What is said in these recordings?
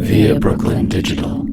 via Brooklyn Digital.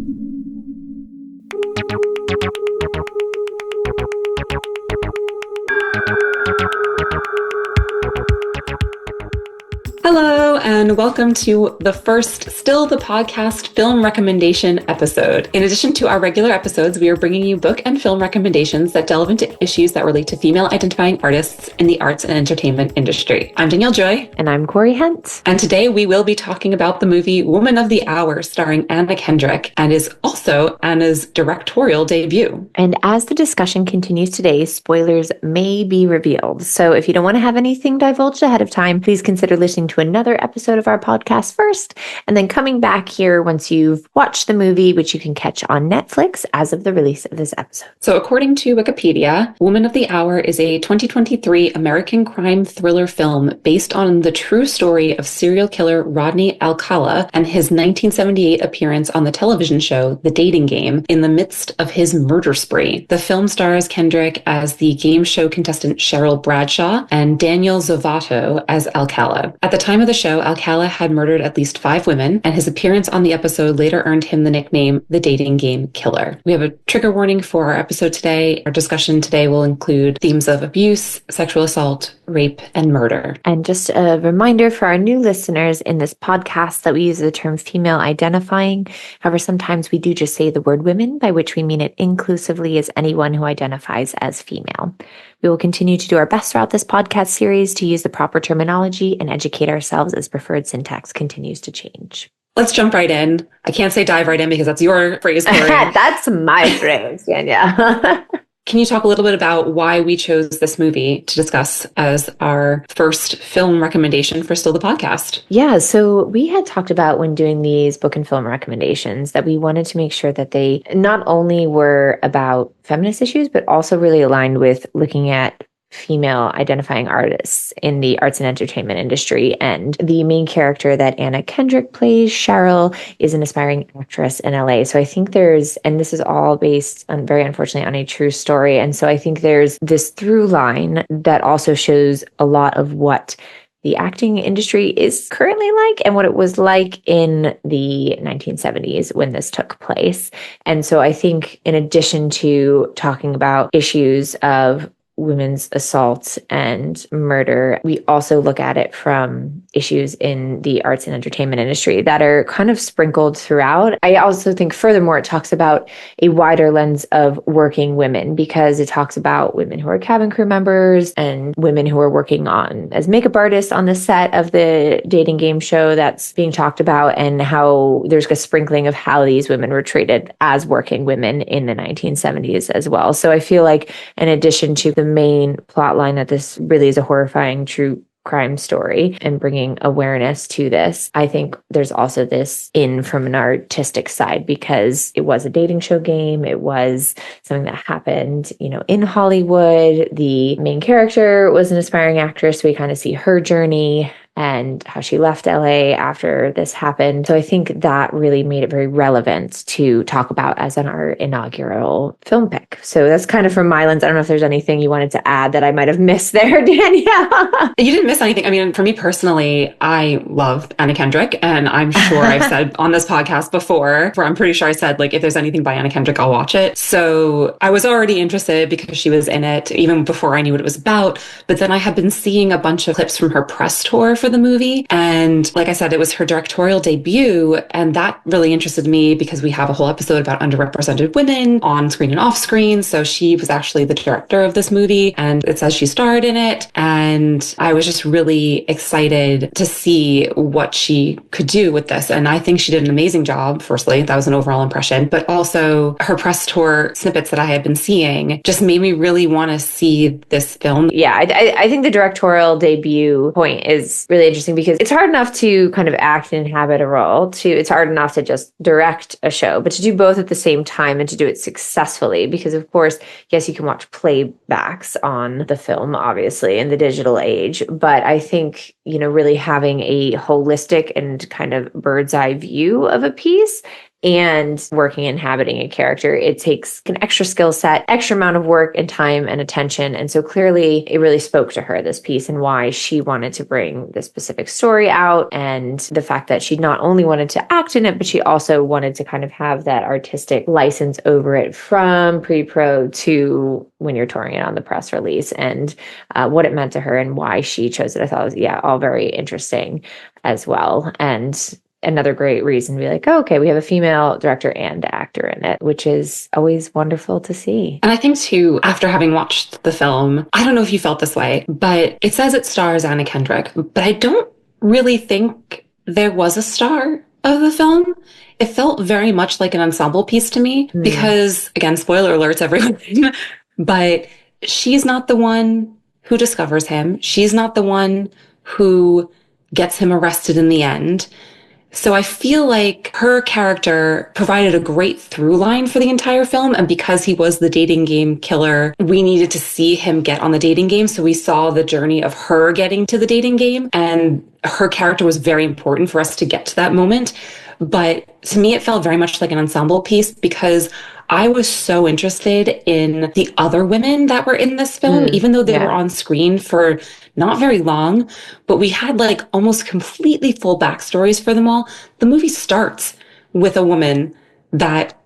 Hello, and welcome to the first Still the Podcast film recommendation episode. In addition to our regular episodes, we are bringing you book and film recommendations that delve into issues that relate to female identifying artists in the arts and entertainment industry. I'm Danielle Joy. And I'm Cori Hundt. And today we will be talking about the movie Woman of the Hour, starring Anna Kendrick, and is also Anna's directorial debut. And as the discussion continues today, spoilers may be revealed. So if you don't want to have anything divulged ahead of time, please consider listening to another episode of our podcast first, and then coming back here once you've watched the movie, which you can catch on Netflix as of the release of this episode. So according to Wikipedia, Woman of the Hour is a 2023 American crime thriller film based on the true story of serial killer Rodney Alcala and his 1978 appearance on the television show The Dating Game in the midst of his murder spree. The film stars Kendrick as the game show contestant Cheryl Bradshaw and Danielle Zovato as Alcala. At the time of the show, Alcala had murdered at least 5 women, and his appearance on the episode later earned him the nickname The Dating Game Killer. We have a trigger warning for our episode today. Our discussion today will include themes of abuse, sexual assault, rape, and murder. And just a reminder for our new listeners in this podcast that we use the term female identifying. However, sometimes we do just say the word women, by which we mean it inclusively as anyone who identifies as female. We will continue to do our best throughout this podcast series to use the proper terminology and educate ourselves as preferred syntax continues to change. Let's jump right in. I can't say dive right in because that's your phrase, Cori. That's my phrase, yeah. Can you talk a little bit about why we chose this movie to discuss as our first film recommendation for Still the Podcast? Yeah, so we had talked about when doing these book and film recommendations that we wanted to make sure that they not only were about feminist issues, but also really aligned with looking at female identifying artists in the arts and entertainment industry. And the main character that Anna Kendrick plays, Cheryl, is an aspiring actress in LA. So I think and this is all based on, very unfortunately, on a true story. And so I think there's this through line that also shows a lot of what the acting industry is currently like and what it was like in the 1970s when this took place. And so I think in addition to talking about issues of women's assault and murder, we also look at it from issues in the arts and entertainment industry that are kind of sprinkled throughout. I also think furthermore, it talks about a wider lens of working women, because it talks about women who are cabin crew members and women who are working on as makeup artists on the set of the dating game show that's being talked about, and how there's a sprinkling of how these women were treated as working women in the 1970s as well. So I feel like in addition to the main plot line that this really is a horrifying true crime story and bringing awareness to this, I think there's also this in from an artistic side, because it was a dating show game. It was something that happened, in Hollywood. The main character was an aspiring actress. We kind of see her journey and how she left LA after this happened. So I think that really made it very relevant to talk about as our inaugural film pick. So that's kind of from my lens. I don't know if there's anything you wanted to add that I might have missed there, Danielle. You didn't miss anything. I mean, for me personally, I love Anna Kendrick, and I'm sure I've said on this podcast before, where I'm pretty sure I said, if there's anything by Anna Kendrick, I'll watch it. So I was already interested because she was in it even before I knew what it was about. But then I had been seeing a bunch of clips from her press tour for the movie. And like I said, it was her directorial debut. And that really interested me because we have a whole episode about underrepresented women on screen and off screen. So she was actually the director of this movie, and it says she starred in it. And I was just really excited to see what she could do with this. And I think she did an amazing job. Firstly, that was an overall impression, but also her press tour snippets that I had been seeing just made me really want to see this film. Yeah, I think the directorial debut point is really interesting because it's hard enough to kind of act and inhabit a role. It's hard enough to just direct a show, but to do both at the same time and to do it successfully, because of course, yes, you can watch playbacks on the film, obviously, in the digital age, but I think, really having a holistic and kind of bird's eye view of a piece and working and inhabiting a character. It takes an extra skill set, extra amount of work and time and attention. And so clearly it really spoke to her, this piece, and why she wanted to bring this specific story out, and the fact that she not only wanted to act in it, but she also wanted to kind of have that artistic license over it from pre-pro to when you're touring it on the press release, and what it meant to her and why she chose it. I thought it was, all very interesting as well. And another great reason to be like, oh, okay, we have a female director and actor in it, which is always wonderful to see. And I think too, after having watched the film, I don't know if you felt this way, but it says it stars Anna Kendrick, but I don't really think there was a star of the film. It felt very much like an ensemble piece to me because, again, spoiler alerts, everyone, but she's not the one who discovers him. She's not the one who gets him arrested in the end. So I feel like her character provided a great through line for the entire film. And because he was the dating game killer, we needed to see him get on the dating game. So we saw the journey of her getting to the dating game. And her character was very important for us to get to that moment. But to me, it felt very much like an ensemble piece because I was so interested in the other women that were in this film, even though they were on screen for not very long, but we had like almost completely full backstories for them all. The movie starts with a woman that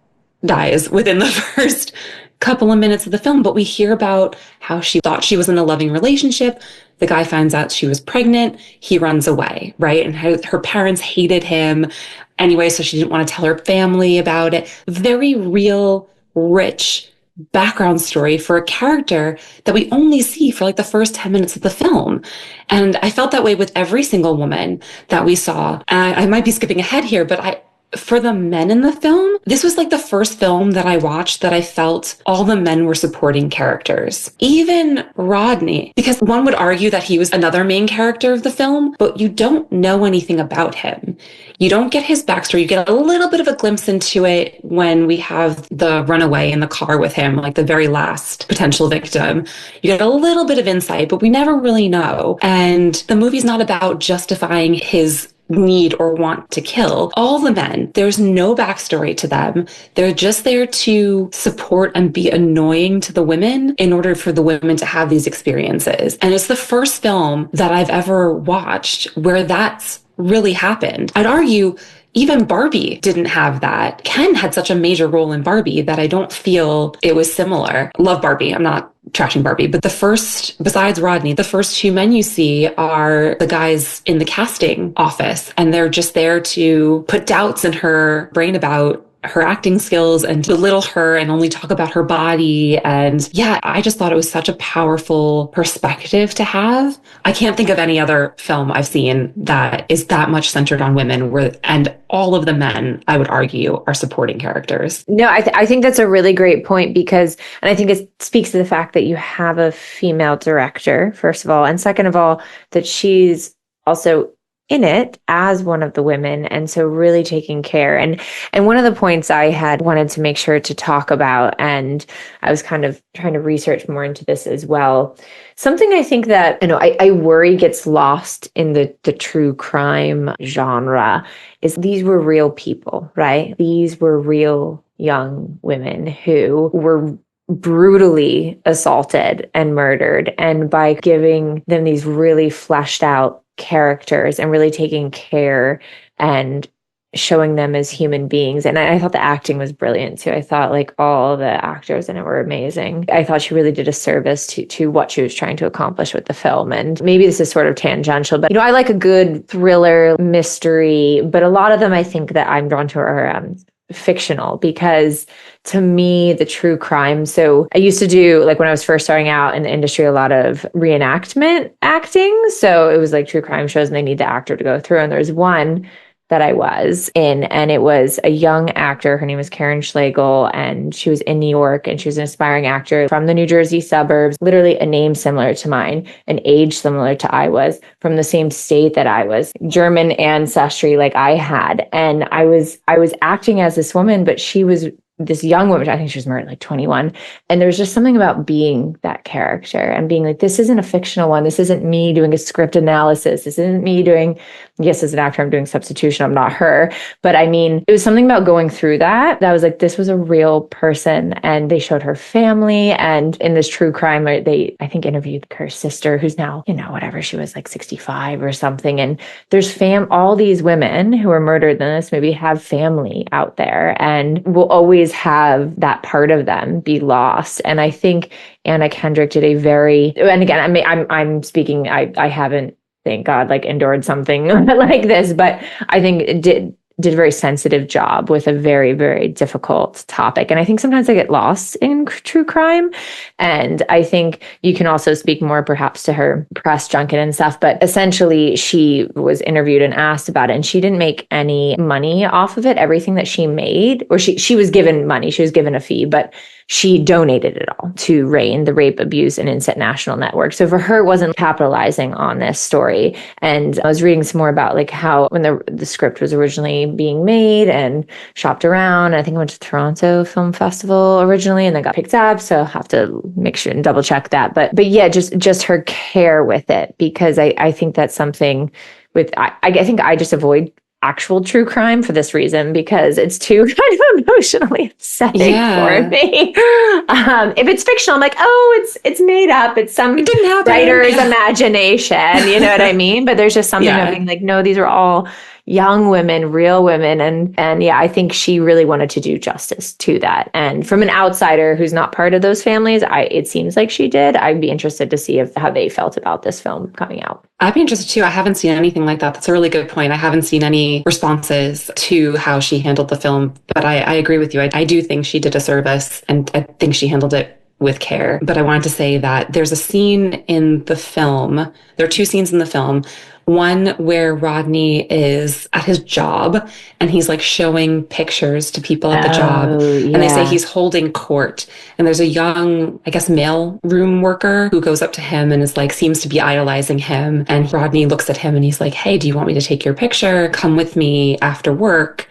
dies within the first couple of minutes of the film, but we hear about how she thought she was in a loving relationship. The guy finds out she was pregnant. He runs away, right? And her parents hated him anyway, so she didn't want to tell her family about it. Very real, rich background story for a character that we only see for like the first 10 minutes of the film. And I felt that way with every single woman that we saw. And I might be skipping ahead here, but for the men in the film, this was like the first film that I watched that I felt all the men were supporting characters. Even Rodney, because one would argue that he was another main character of the film, but you don't know anything about him. You don't get his backstory. You get a little bit of a glimpse into it when we have the runaway in the car with him, like the very last potential victim. You get a little bit of insight, but we never really know. And the movie's not about justifying his need or want to kill. All the men, there's no backstory to them. They're just there to support and be annoying to the women in order for the women to have these experiences. And it's the first film that I've ever watched where that's really happened. I'd argue even Barbie didn't have that. Ken had such a major role in Barbie that I don't feel it was similar. Love Barbie. I'm not trashing Barbie, but the first, besides Rodney, the first two men you see are the guys in the casting office, and they're just there to put doubts in her brain about her acting skills and belittle her and only talk about her body. And yeah, I just thought it was such a powerful perspective to have. I can't think of any other film I've seen that is that much centered on women and all of the men, I would argue, are supporting characters. No, I think that's a really great point and I think it speaks to the fact that you have a female director, first of all, and second of all, that she's also in it as one of the women, and so really taking care. And one of the points I had wanted to make sure to talk about, and I was kind of trying to research more into this as well. Something I think that I worry gets lost in the true crime genre is these were real people, right? These were real young women who were brutally assaulted and murdered, and by giving them these really fleshed out characters and really taking care and showing them as human beings. And I thought the acting was brilliant too. I thought like all the actors in it were amazing. I thought she really did a service to what she was trying to accomplish with the film. And maybe this is sort of tangential, but I like a good thriller mystery, but a lot of them I think that I'm drawn to are fictional, because to me, the true crime. So I used to do, like when I was first starting out in the industry, a lot of reenactment acting. So it was like true crime shows and they need the actor to go through. And there's one that I was in, and it was a young actor. Her name was Karen Schlegel, and she was in New York, and she was an aspiring actor from the New Jersey suburbs, literally a name similar to mine, an age similar to I was, from the same state that I was, German ancestry like I had. And I was acting as this woman, but she was this young woman, I think she was murdered like 21. And there's just something about being that character and being like, this isn't a fictional one. This isn't me doing a script analysis. This isn't me doing, yes, as an actor, I'm doing substitution. I'm not her. But I mean, it was something about going through that was like, this was a real person. And they showed her family. And in this true crime, they, I think, interviewed her sister, who's now, whatever, she was like 65 or something. And there's all these women who were murdered in this movie have family out there and will always have that part of them be lost. And I think Anna Kendrick did and again, I mean, I'm speaking, I haven't, thank God, like endured something like this, but I think it did a very sensitive job with a very, very difficult topic. And I think sometimes I get lost in true crime. And I think you can also speak more perhaps to her press junket and stuff. But essentially, she was interviewed and asked about it, and she didn't make any money off of it. Everything that she made, or she was given money, she was given a fee, but she donated it all to RAINN, the Rape, Abuse, and Incest National Network. So for her, it wasn't capitalizing on this story. And I was reading some more about like how when the script was originally being made and shopped around, I think I went to Toronto Film Festival originally and then got picked up. So I'll have to make sure and double check that. But yeah, just her care with it, because I think that's something with, I think I just avoid actual true crime for this reason, because it's too kind of emotionally upsetting for me. If it's fictional, I'm like, oh, it's made up. It's some writer's imagination. You know what I mean? But there's just something of being like, no, these are all young women, real women. And yeah, I think she really wanted to do justice to that. And from an outsider who's not part of those families, it seems like she did. I'd be interested to see how they felt about this film coming out. I'd be interested too. I haven't seen anything like that. That's a really good point. I haven't seen any responses to how she handled the film, but I agree with you. I do think she did a service, and I think she handled it with care. But I wanted to say that there's a scene in the film. There are two scenes in the film. One where Rodney is at his job and he's like showing pictures to people at the job. And they say he's holding court. And there's a young, I guess, mail room worker who goes up to him and is like, seems to be idolizing him. And Rodney looks at him and he's like, hey, do you want me to take your picture? Come with me after work.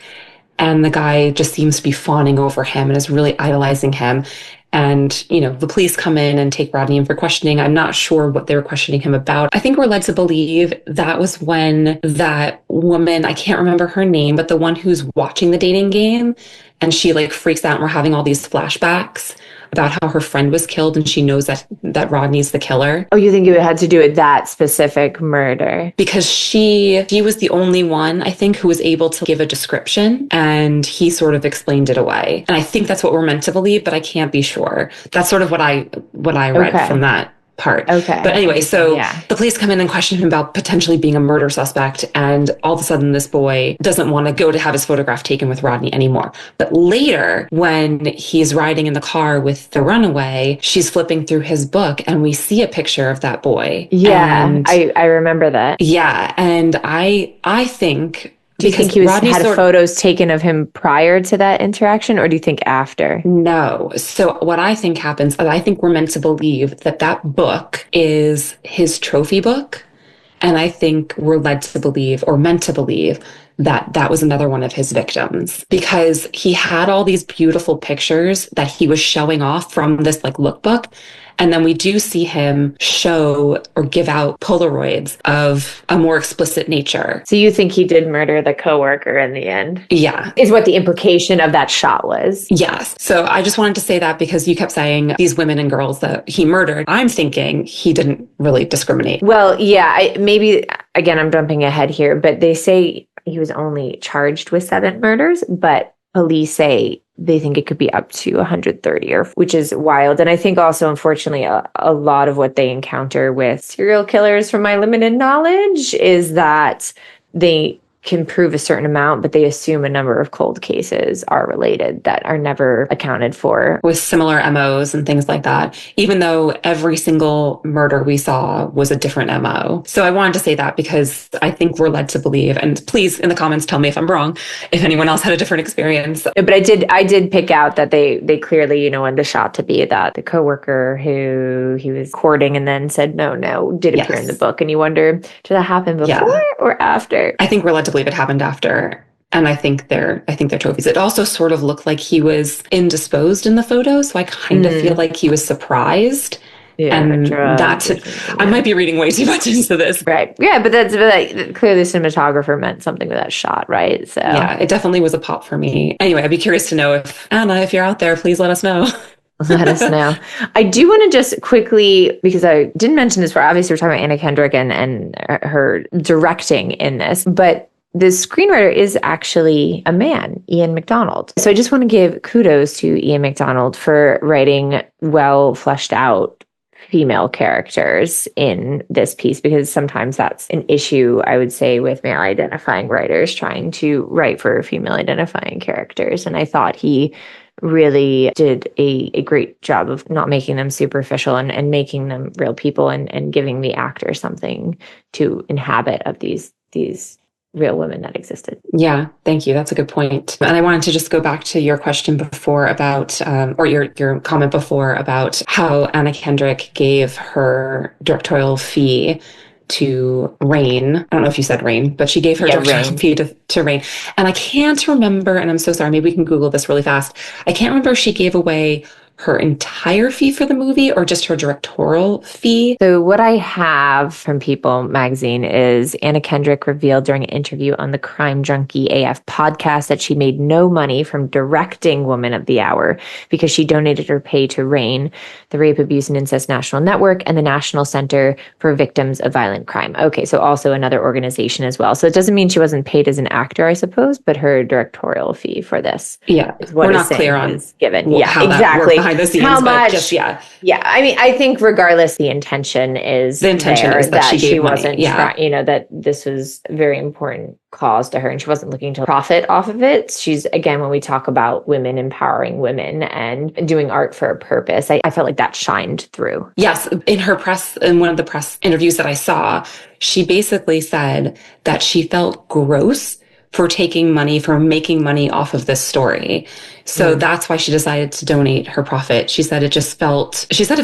And the guy just seems to be fawning over him and is really idolizing him. And, the police come in and take Rodney in for questioning. I'm not sure what they were questioning him about. I think we're led to believe that was when that woman, I can't remember her name, but the one who's watching the dating game, and she like freaks out and we're having all these flashbacks about how her friend was killed and she knows that Rodney's the killer. Oh, you think it had to do with that specific murder? Because she was the only one, I think, who was able to give a description, and he sort of explained it away. And I think that's what we're meant to believe, but I can't be sure. That's sort of what I read from that part. Okay. But anyway, so the police come in and question him about potentially being a murder suspect. And all of a sudden, this boy doesn't want to go to have his photograph taken with Rodney anymore. But later, when he's riding in the car with the runaway, she's flipping through his book and we see a picture of that boy. Yeah, and I remember that. Yeah. And I think... Do you think he had photos taken of him prior to that interaction, or do you think after? No. So what I think happens is I think we're meant to believe that book is his trophy book. And I think we're led to believe, or meant to believe, that was another one of his victims, because he had all these beautiful pictures that he was showing off from this like lookbook. And then we do see him show or give out Polaroids of a more explicit nature. So you think he did murder the coworker in the end? Yeah. Is what the implication of that shot was? Yes. So I just wanted to say that because you kept saying these women and girls that he murdered. I'm thinking he didn't really discriminate. Well, yeah, maybe, again, I'm jumping ahead here, but they say he was only charged with 7 murders, but police say they think it could be up to 130, which is wild. And I think also, unfortunately, a lot of what they encounter with serial killers, from my limited knowledge, is that they can prove a certain amount, but they assume a number of cold cases are related that are never accounted for. With similar MOs and things like that, even though every single murder we saw was a different MO. So I wanted to say that because I think we're led to believe, and please in the comments tell me if I'm wrong, if anyone else had a different experience. But I did pick out that they clearly, wanted the shot to be that the coworker who he was courting and then said no did appear in the book. And you wonder, did that happen before or after? I think we're led to believe it happened after. And I think they're trophies. It also sort of looked like he was indisposed in the photo, so I kind of feel like he was surprised. Yeah, And that's it. I might be reading way too much into this. Right. Yeah, but that's like, clearly cinematographer meant something with that shot, right? So yeah, it definitely was a pop for me. Anyway, I'd be curious to know if Anna, if you're out there, please let us know. Let us know. I do want to just quickly, because I didn't mention this before, obviously we're talking about Anna Kendrick and her directing in this, but the screenwriter is actually a man, Ian McDonald. So I just want to give kudos to Ian McDonald for writing well fleshed out female characters in this piece, because sometimes that's an issue, I would say, with male identifying writers trying to write for female identifying characters. And I thought he really did a great job of not making them superficial and making them real people and giving the actor something to inhabit of these real women that existed. Yeah, thank you. That's a good point. And I wanted to just go back to your question before about, or your comment before about how Anna Kendrick gave her directorial fee to Rain. I don't know if you said Rain, but she gave her directorial fee to Rain. And I can't remember, and I'm so sorry, maybe we can Google this really fast. I can't remember if she gave away her entire fee for the movie or just her directorial fee. So what I have from People magazine is Anna Kendrick revealed during an interview on the Crime Junkie AF podcast that she made no money from directing Woman of the Hour because she donated her pay to RAIN, the Rape, Abuse, and Incest National Network, and the National Center for Victims of Violent Crime. Okay, so also another organization as well. So it doesn't mean she wasn't paid as an actor, I suppose, but her directorial fee for this. Yeah, we're not clear on given. Yeah, exactly. Behind the scenes, how much? Just, yeah. I mean, I think regardless, the intention is that she wasn't that this was a very important cause to her and she wasn't looking to profit off of it. She's, again, when we talk about women empowering women and doing art for a purpose, I felt like that shined through. Yes. In one of the press interviews that I saw, she basically said that she felt gross for making money off of this story. So that's why she decided to donate her profit. She said it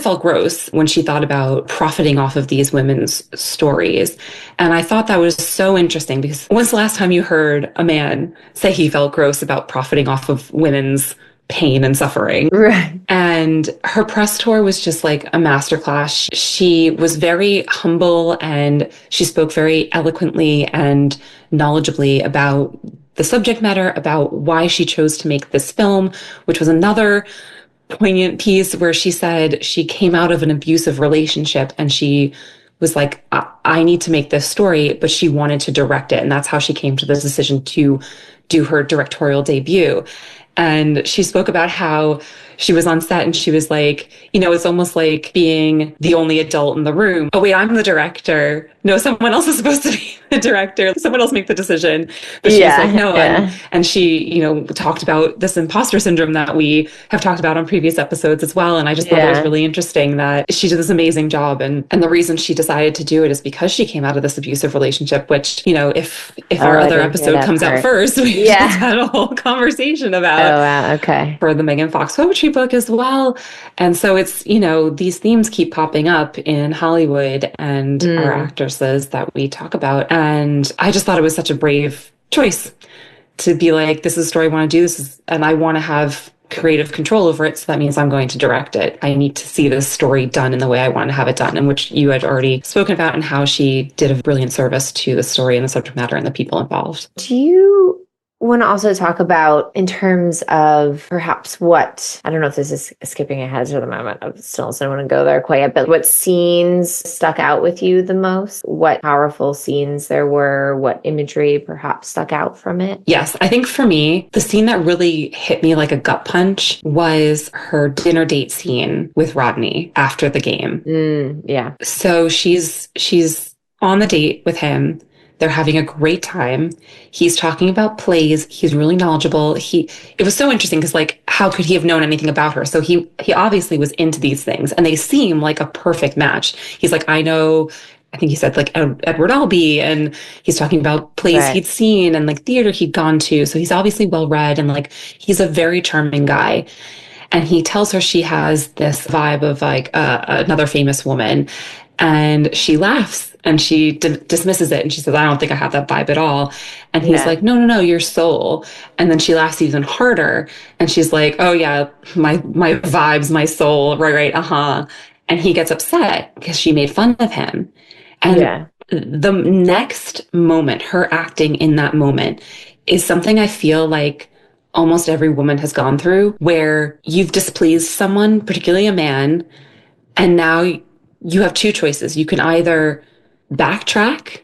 felt gross when she thought about profiting off of these women's stories. And I thought that was so interesting because when's the last time you heard a man say he felt gross about profiting off of women's pain and suffering? Right. And her press tour was just like a masterclass. She was very humble and she spoke very eloquently and knowledgeably about the subject matter, about why she chose to make this film, which was another poignant piece where she said she came out of an abusive relationship and she was like, I need to make this story, but she wanted to direct it. And that's how she came to the decision to do her directorial debut. And she spoke about how she was on set and she was like, it's almost like being the only adult in the room. Oh, wait, I'm the director. No, someone else is supposed to be the director. Someone else make the decision. But she was like, no. Yeah. And she, talked about this imposter syndrome that we have talked about on previous episodes as well. And I just thought it was really interesting that she did this amazing job. And the reason she decided to do it is because she came out of this abusive relationship, which, if our other episode comes out first, we just had a whole conversation about. Oh, wow. Okay. For the Megan Fox poetry book as well. And so it's, these themes keep popping up in Hollywood and our actresses that we talk about. And I just thought it was such a brave choice to be like, this is a story I want to do. And I want to have creative control over it. So that means I'm going to direct it. I need to see this story done in the way I want to have it done, in which you had already spoken about, and how she did a brilliant service to the story and the subject matter and the people involved. Do you want to also talk about, in terms of perhaps what, I don't know if this is skipping ahead to the moment, I still don't want to go there quite yet, but what scenes stuck out with you the most? What powerful scenes there were? What imagery perhaps stuck out from it? Yes, I think for me, the scene that really hit me like a gut punch was her dinner date scene with Rodney after the game. Yeah. So she's on the date with him. They're having a great time. He's talking about plays. He's really knowledgeable. It was so interesting because, like, how could he have known anything about her? So he obviously was into these things, and they seem like a perfect match. He's like, I think he said like Edward Albee, and he's talking about plays he'd seen and like theater he'd gone to. So he's obviously well read, and like he's a very charming guy. And he tells her she has this vibe of like another famous woman. And she laughs and she dismisses it. And she says, I don't think I have that vibe at all. And he's Yeah. like, no, no, no, your soul. And then she laughs even harder. And she's like, oh yeah, my vibes, my soul. Right, right. Uh-huh. And he gets upset because she made fun of him. And Yeah. the next moment, her acting in that moment is something I feel like almost every woman has gone through, where you've displeased someone, particularly a man, and now you have two choices. You can either backtrack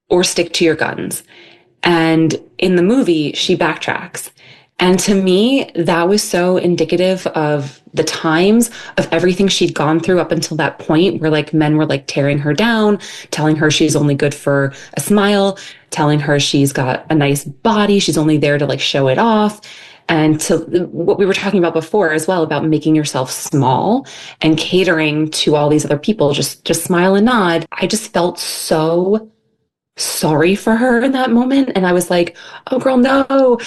or stick to your guns. And in the movie, she backtracks. And to me, that was so indicative of the times, of everything she'd gone through up until that point, where like men were like tearing her down, telling her she's only good for a smile, telling her she's got a nice body, she's only there to like show it off. And to what we were talking about before as well, about making yourself small and catering to all these other people, just smile and nod. I just felt so sorry for her in that moment. And I was like, oh girl, no.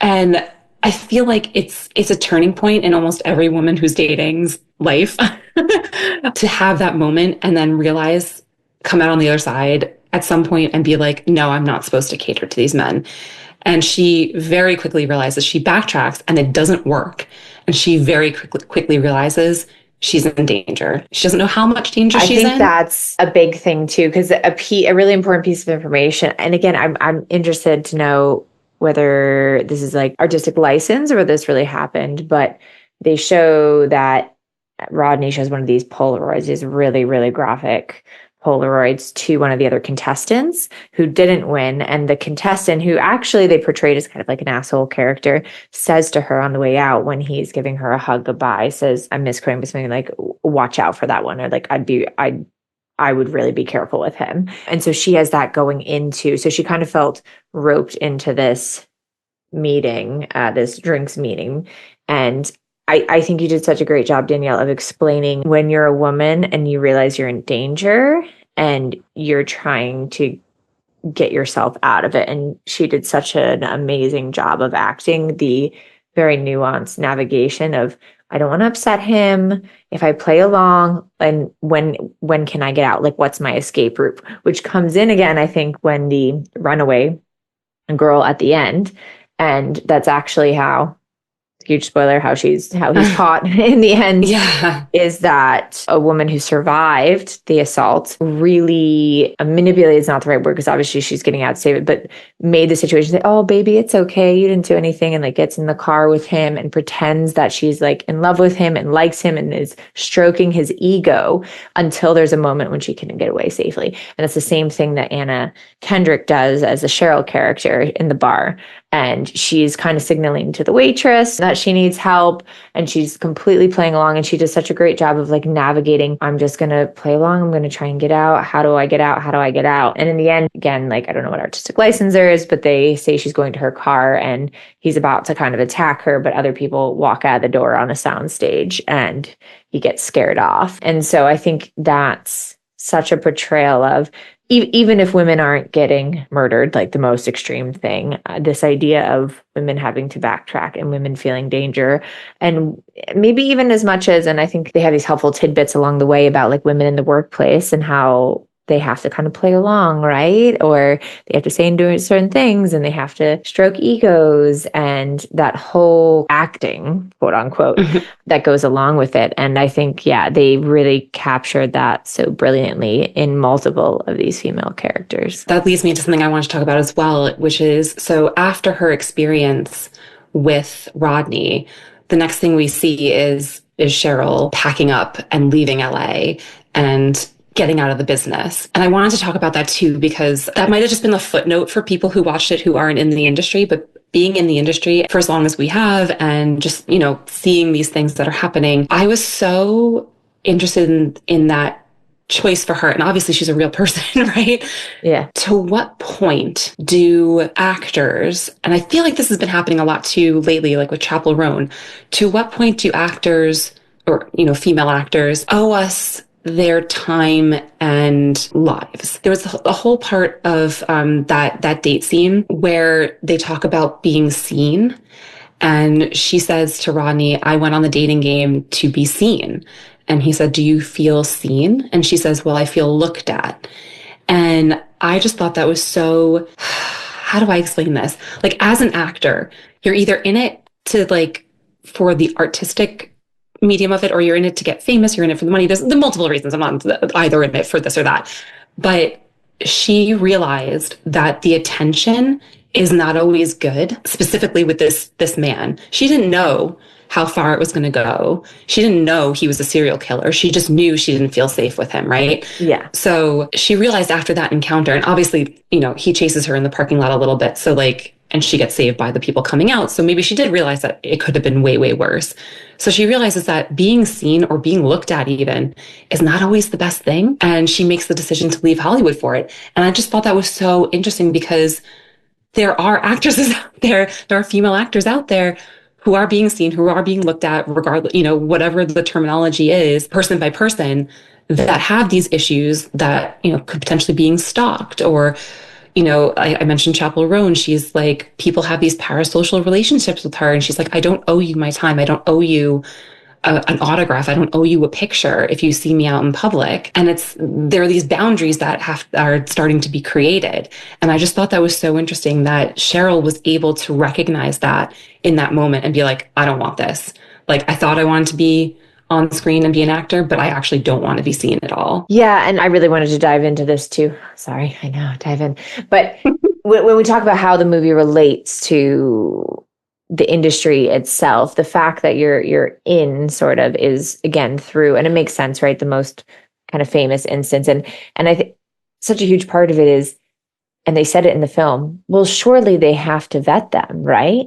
And I feel like it's a turning point in almost every woman who's dating's life to have that moment and then realize, come out on the other side at some point and be like, no, I'm not supposed to cater to these men. And she very quickly realizes, she backtracks and it doesn't work. And she very quickly realizes she's in danger. She doesn't know how much danger she's in. I think that's a big thing too, because a really important piece of information. And again, I'm interested to know whether this is like artistic license or this really happened. But they show that Rodney shows one of these Polaroids, these really, really graphic Polaroids, to one of the other contestants who didn't win. And the contestant, who actually they portrayed as kind of like an asshole character, says to her on the way out when he's giving her a hug goodbye, says, I'm misquoting, but something like, watch out for that one. Or like, I would really be careful with him. And so she has that going into, so she kind of felt roped into this meeting, this drinks meeting. And I think you did such a great job, Danielle, of explaining when you're a woman and you realize you're in danger and you're trying to get yourself out of it. And she did such an amazing job of acting the very nuanced navigation of, I don't want to upset him. If I play along, and when can I get out? Like, what's my escape route? Which comes in again, I think, when the runaway girl at the end, and that's actually how, huge spoiler, how he's caught in the end, is that a woman who survived the assault really manipulated, is not the right word, because obviously she's getting out to save it, but made the situation say, oh baby, it's okay, you didn't do anything, and like gets in the car with him and pretends that she's like in love with him and likes him and is stroking his ego until there's a moment when she can get away safely. And it's the same thing that Anna Kendrick does as a Cheryl character in the bar. And she's kind of signaling to the waitress that she needs help, and she's completely playing along, and she does such a great job of like navigating, I'm just going to play along, I'm going to try and get out. How do I get out? How do I get out? And in the end, again, like, I don't know what artistic license there is, but they say she's going to her car and he's about to kind of attack her, but other people walk out of the door on a sound stage and he gets scared off. And so I think that's such a portrayal of, even if women aren't getting murdered, like the most extreme thing, this idea of women having to backtrack and women feeling danger. And maybe even as much as, and I think they have these helpful tidbits along the way about like women in the workplace and how they have to kind of play along, right? Or they have to say and do certain things, and they have to stroke egos, and that whole acting, quote unquote, that goes along with it. And I think, yeah, they really captured that so brilliantly in multiple of these female characters. That leads me to something I want to talk about as well, which is, so after her experience with Rodney, the next thing we see is Cheryl packing up and leaving LA and getting out of the business. And I wanted to talk about that too, because that might have just been the footnote for people who watched it who aren't in the industry, but being in the industry for as long as we have and just, you know, seeing these things that are happening, I was so interested in that choice for her. And obviously she's a real person, right? Yeah. To what point do actors, and I feel like this has been happening a lot too lately, like with Chappell Roan, to what point do actors, or, you know, female actors, owe us their time and lives? There was a whole part of that date scene where they talk about being seen. And she says to Rodney, I went on the dating game to be seen. And he said, "Do you feel seen?" And she says, "Well, I feel looked at." And I just thought that was so, how do I explain this? Like, as an actor, you're either in it to like for the artistic medium of it, or you're in it to get famous, you're in it for the money. There's the multiple reasons. I'm not either in it for this or that. But she realized that the attention is not always good, specifically with this man. She didn't know how far it was going to go. She didn't know he was a serial killer. She just knew she didn't feel safe with him, right? Yeah. So she realized after that encounter, and obviously, he chases her in the parking lot a little bit. So like, and she gets saved by the people coming out. So maybe she did realize that it could have been way, way worse. So she realizes that being seen or being looked at even is not always the best thing. And she makes the decision to leave Hollywood for it. And I just thought that was so interesting because there are actresses out there, there are female actors out there who are being seen, who are being looked at, regardless, whatever the terminology is, person by person, that have these issues that, could potentially being stalked or, I mentioned Chappell Roan. She's like, people have these parasocial relationships with her. And she's like, I don't owe you my time. I don't owe you an autograph. I don't owe you a picture if you see me out in public. And there are these boundaries that are starting to be created. And I just thought that was so interesting that Cheryl was able to recognize that in that moment and be like, I don't want this. Like, I thought I wanted to be on screen and be an actor, but I actually don't want to be seen at all. Yeah. And I really wanted to dive into this too. Sorry, I know, dive in. But when we talk about how the movie relates to the industry itself, the fact that you're in sort of is, again, through, and it makes sense, right? The most kind of famous instance. And I think such a huge part of it is, and they said it in the film, well, surely they have to vet them, right?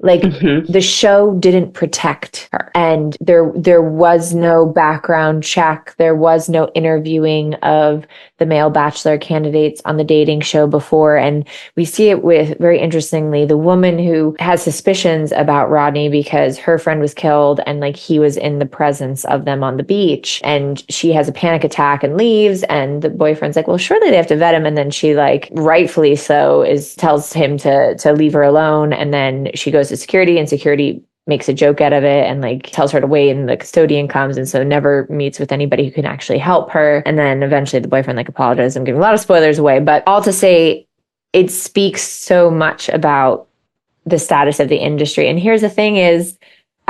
Like the show didn't protect her, and there was no background check. There was no interviewing of the male bachelor candidates on the dating show before. And we see it with, very interestingly, the woman who has suspicions about Rodney because her friend was killed and like he was in the presence of them on the beach, and she has a panic attack and leaves. And the boyfriend's like, well, surely they have to vet him. And then she, like, rightfully so, tells him to leave her alone. And then she goes to security, and security makes a joke out of it and like tells her to wait, and the custodian comes, and so never meets with anybody who can actually help her. And then eventually the boyfriend like apologizes. I'm giving a lot of spoilers away, but all to say, it speaks so much about the status of the industry. And here's the thing is,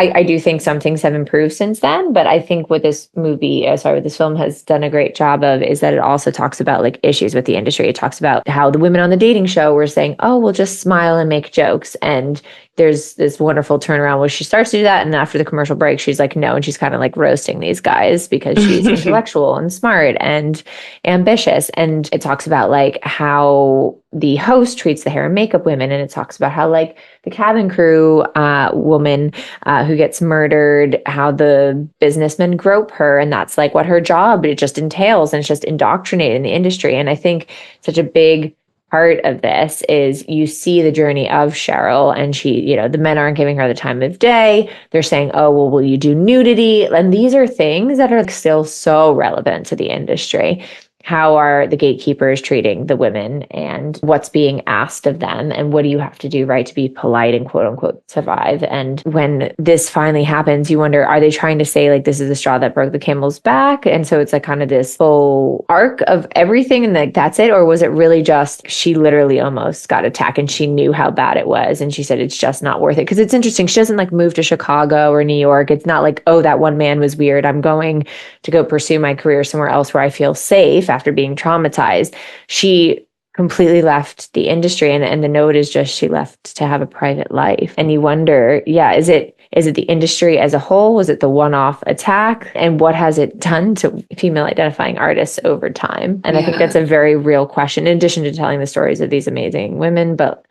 I do think some things have improved since then, but I think what this film has done a great job of is that it also talks about like issues with the industry. It talks about how the women on the dating show were saying, oh, we'll just smile and make jokes. And there's this wonderful turnaround where she starts to do that. And after the commercial break, she's like, no. And she's kind of like roasting these guys because she's intellectual and smart and ambitious. And it talks about like how the host treats the hair and makeup women. And it talks about how like the cabin crew woman who gets murdered, how the businessmen grope her. And that's like what her job, it just entails. And it's just indoctrinated in the industry. And I think such a big part of this is you see the journey of Cheryl, and she, the men aren't giving her the time of day. They're saying, oh, well, will you do nudity? And these are things that are still so relevant to the industry. How are the gatekeepers treating the women, and what's being asked of them, and what do you have to do, right, to be polite and quote unquote survive? And when this finally happens, you wonder, are they trying to say like this is the straw that broke the camel's back? And so it's like kind of this full arc of everything, and like that's it? Or was it really just she literally almost got attacked and she knew how bad it was, and she said it's just not worth it? Because it's interesting, she doesn't like move to Chicago or New York. It's not like, oh, that one man was weird, I'm going to go pursue my career somewhere else where I feel safe after being traumatized. She completely left the industry, and the note is just she left to have a private life. And you wonder, is it the industry as a whole? Was it the one-off attack? And what has it done to female identifying artists over time? And I think that's a very real question, in addition to telling the stories of these amazing women. But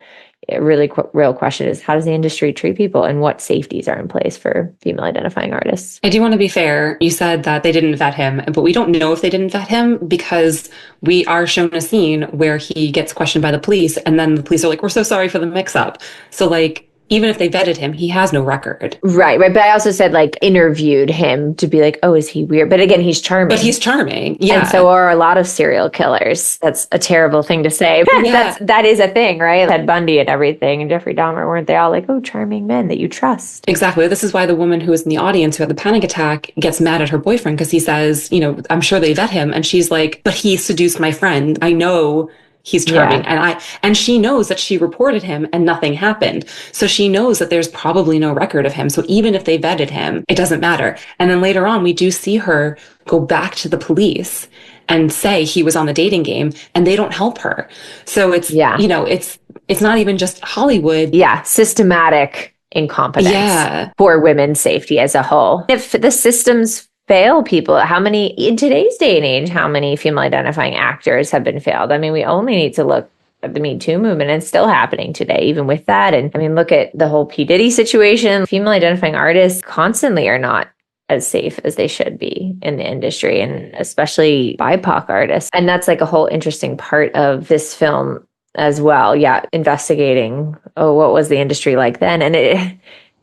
a really real question is, how does the industry treat people, and what safeties are in place for female identifying artists? I do want to be fair. You said that they didn't vet him, but we don't know if they didn't vet him because we are shown a scene where he gets questioned by the police, and then the police are like, we're so sorry for the mix-up. So like, even if they vetted him, he has no record. Right. But I also said like interviewed him to be like, oh, is he weird? But again, he's charming. But he's charming. Yeah. And so are a lot of serial killers. That's a terrible thing to say. Yeah. That is a thing, right? Ted Bundy and everything and Jeffrey Dahmer, weren't they all like, oh, charming men that you trust? Exactly. This is why the woman who was in the audience who had the panic attack gets mad at her boyfriend because he says, I'm sure they vet him. And she's like, but he seduced my friend. I know he's charming. And she knows that she reported him and nothing happened. So she knows that there's probably no record of him. So even if they vetted him, it doesn't matter. And then later on, we do see her go back to the police and say he was on the dating game, and they don't help her. So it's, it's not even just Hollywood. Yeah. Systematic incompetence for women's safety as a whole. If the systems fail people, in today's day and age, how many female identifying actors have been failed? I mean, we only need to look at the Me Too movement, and it's still happening today, even with that. And I mean, look at the whole P. Diddy situation. Female identifying artists constantly are not as safe as they should be in the industry, and especially BIPOC artists. And that's like a whole interesting part of this film as well. Yeah, investigating, what was the industry like then? And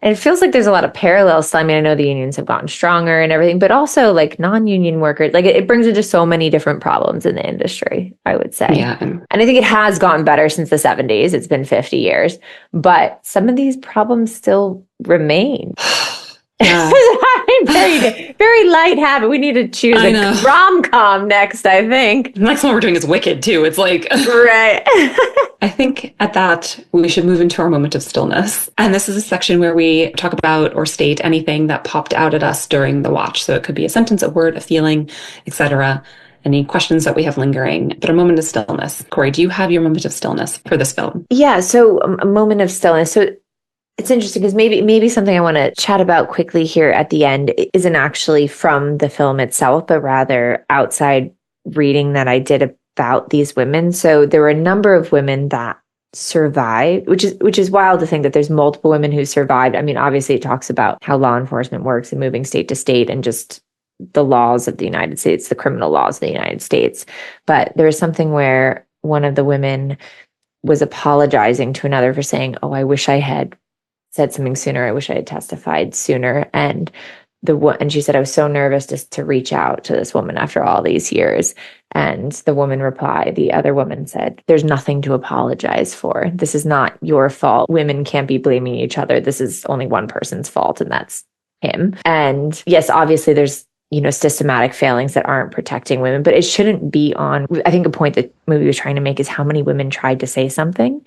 it feels like there's a lot of parallels. I mean, I know the unions have gotten stronger and everything, but also like non-union workers, like it brings into so many different problems in the industry, I would say. Yeah. And I think it has gotten better since the 70s. It's been 50 years, but some of these problems still remain. Yeah. very, very light habit. We need to choose a rom-com next, I think. The next one we're doing is Wicked, too. It's like... Right. I think at that, we should move into our moment of stillness. And this is a section where we talk about or state anything that popped out at us during the watch. So it could be a sentence, a word, a feeling, etc. Any questions that we have lingering, but a moment of stillness. Cori, do you have your moment of stillness for this film? Yeah, so a moment of stillness. So it's interesting because maybe something I want to chat about quickly here at the end isn't actually from the film itself, but rather outside reading that I did about these women. So there were a number of women that survived, which is wild to think that there's multiple women who survived. I mean, obviously it talks about how law enforcement works and moving state to state and just the laws of the United States, the criminal laws of the United States. But there was something where one of the women was apologizing to another for saying, oh, I wish I had said something sooner. I wish I had testified sooner. And she said, I was so nervous just to reach out to this woman after all these years. And the woman replied, the other woman said, there's nothing to apologize for. This is not your fault. Women can't be blaming each other. This is only one person's fault, and that's him. And yes, obviously there's, systematic failings that aren't protecting women, but it shouldn't be on. I think a point that the movie was trying to make is how many women tried to say something.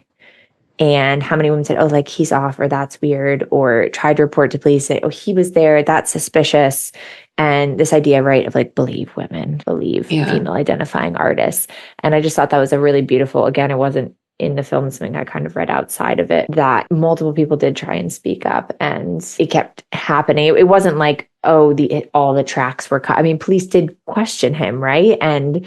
And how many women said, oh, like he's off, or that's weird, or tried to report to police, say, oh, he was there, that's suspicious. And this idea, right, of like, believe women, believe female identifying artists. And I just thought that was a really beautiful, again, it wasn't in the film, something I kind of read outside of it, that multiple people did try and speak up, and it kept happening. It wasn't like, oh, all the tracks were cut. I mean, police did question him, right? And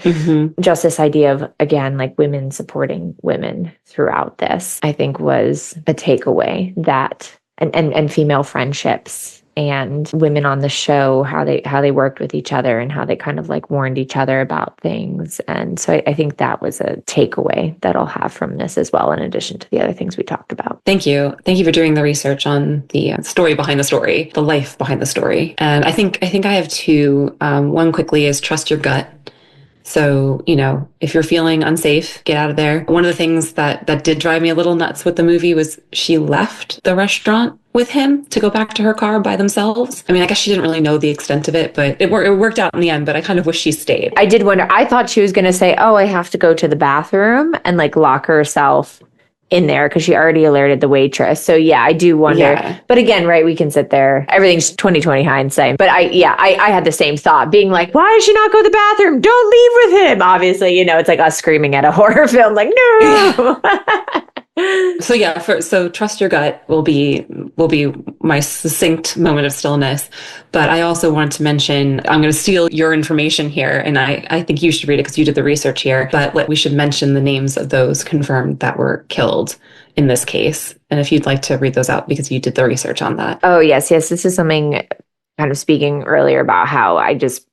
just this idea of, again, like women supporting women throughout this, I think was a takeaway that, and female friendships and women on the show, how they worked with each other and how they kind of like warned each other about things. And so I think that was a takeaway that I'll have from this as well, in addition to the other things we talked about. Thank you. Thank you for doing the research on the story behind the story, the life behind the story. And I think I have two. One quickly is trust your gut. So, if you're feeling unsafe, get out of there. One of the things that did drive me a little nuts with the movie was she left the restaurant with him to go back to her car by themselves. I mean, I guess she didn't really know the extent of it, but it worked out in the end, but I kind of wish she stayed. I did wonder. I thought she was going to say, oh, I have to go to the bathroom and like lock herself in there because she already alerted the waitress. So yeah, I do wonder. Yeah. But again, right, we can sit there. Everything's 20/20 hindsight. But I had the same thought, being like, why does she not go to the bathroom? Don't leave with him. Obviously, it's like us screaming at a horror film, like, no. So yeah, so trust your gut will be my succinct moment of stillness. But I also wanted to mention, I'm going to steal your information here, and I think you should read it because you did the research here. But we should mention the names of those confirmed that were killed in this case. And if you'd like to read those out because you did the research on that. Oh yes. This is something kind of speaking earlier about how I just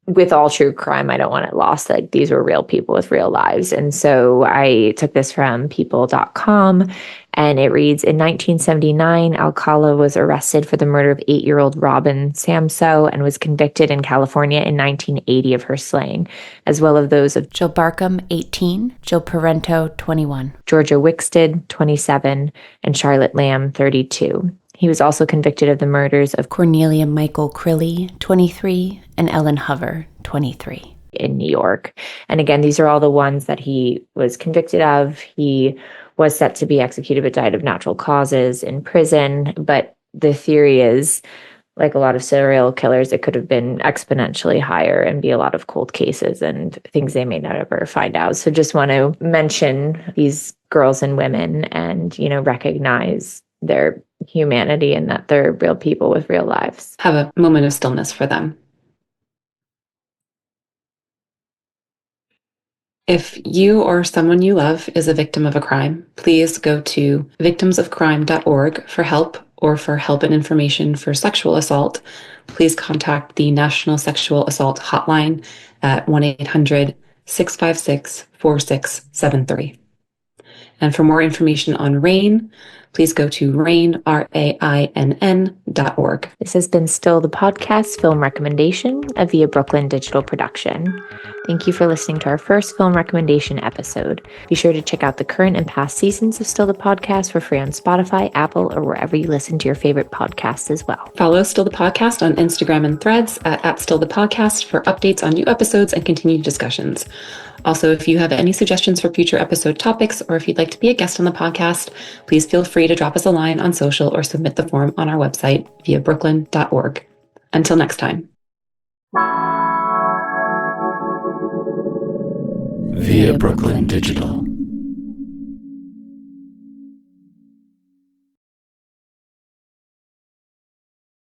with all true crime, I don't want it lost that these were real people with real lives. And so I took this from people.com, and it reads, in 1979, Alcala was arrested for the murder of 8-year-old Robin Samso and was convicted in California in 1980 of her slaying, as well as those of Jill Barkham, 18, Jill Parento, 21, Georgia Wickstead, 27, and Charlotte Lamb, 32. He was also convicted of the murders of Cornelia Michael Crilly, 23, and Ellen Hover, 23. In New York. And again, these are all the ones that he was convicted of. He was set to be executed but died of natural causes in prison. But the theory is, like a lot of serial killers, it could have been exponentially higher and be a lot of cold cases and things they may not ever find out. So just want to mention these girls and women and, recognize their humanity and that they're real people with real lives. Have a moment of stillness for them. If you or someone you love is a victim of a crime, please go to victimsofcrime.org for help, or for help and information for sexual assault. Please contact the National Sexual Assault Hotline at 1-800-656-4673. And for more information on RAINN, please go to RAINN, RAINN.org. This has been Still the Podcast film recommendation, a Via Brooklyn digital production. Thank you for listening to our first film recommendation episode. Be sure to check out the current and past seasons of Still the Podcast for free on Spotify, Apple, or wherever you listen to your favorite podcasts as well. Follow Still the Podcast on Instagram and Threads at Still the Podcast for updates on new episodes and continued discussions. Also, if you have any suggestions for future episode topics, or if you'd like to be a guest on the podcast, please feel free to drop us a line on social or submit the form on our website, viabrooklyn.org. Until next time. Via Brooklyn Digital.